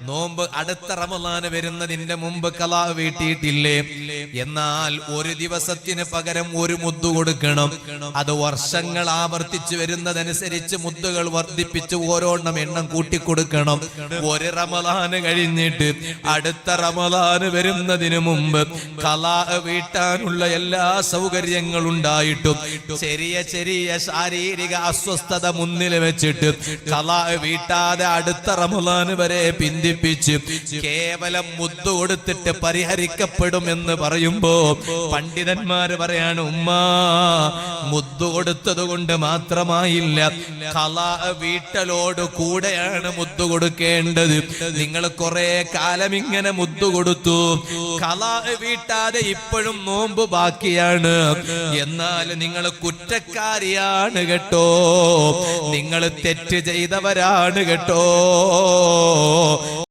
നോമ്പ് അടുത്ത റമളാൻ വരുന്നതിന്റെ മുമ്പ് ഖലാ വീട്ടിയിട്ടില്ലേ? എന്നാൽ ഒരു ദിവസത്തിന് പകരം ഒരു മുദ്ദു കൊടുക്കണം. അത് വർഷങ്ങൾ ആവർത്തിച്ചു വരുന്നതനുസരിച്ച് മുദ്ദുകൾ വർദ്ധിപ്പിച്ച് ഓരോണ്ണം എണ്ണം കൂട്ടിക്കൊടുക്കണം. ഒരു റമളാൻ കഴിഞ്ഞിട്ട് അടുത്ത റമളാൻ വരുന്നതിന് മുമ്പ് ഖലാ വീട്ടാനുള്ള എല്ലാ സൗകര്യങ്ങളും ഉണ്ടായിട്ടും ചെറിയ ചെറിയ ശാരീരിക അസ്വസ്ഥത മുന്നിൽ വെച്ചിട്ട് ഖലാ വീട്ടാതെ അടുത്ത റമളാൻ വരെ പിന്തിപ്പിച്ച് കേവലം മുദ്ദു കൊടുത്തിട്ട് പരിഹരിക്കപ്പെടുമെന്ന് പറയുമ്പോ പണ്ഡിതന്മാര് പറയാണ്, ഉമ്മാ മുദ്ദു കൊടുത്തത് കൊണ്ട് മാത്രമായില്ല, ഖലാ വീട്ടലോട് കൂടെയാണ് മുദ്ദു കൊടുക്കേണ്ടത്. നിങ്ങൾ കുറെ കാലം ഇങ്ങനെ മുദ്ദു കൊടുത്തു, ഖലാ വീട്ടാതെ ഇപ്പോഴും നോമ്പ് ബാക്കിയാണ്, എന്നാൽ നിങ്ങൾ കുറ്റക്കാരിയാണ് കേട്ടോ, നിങ്ങൾ തെറ്റ് ചെയ്തവരാണ് കേട്ടോ.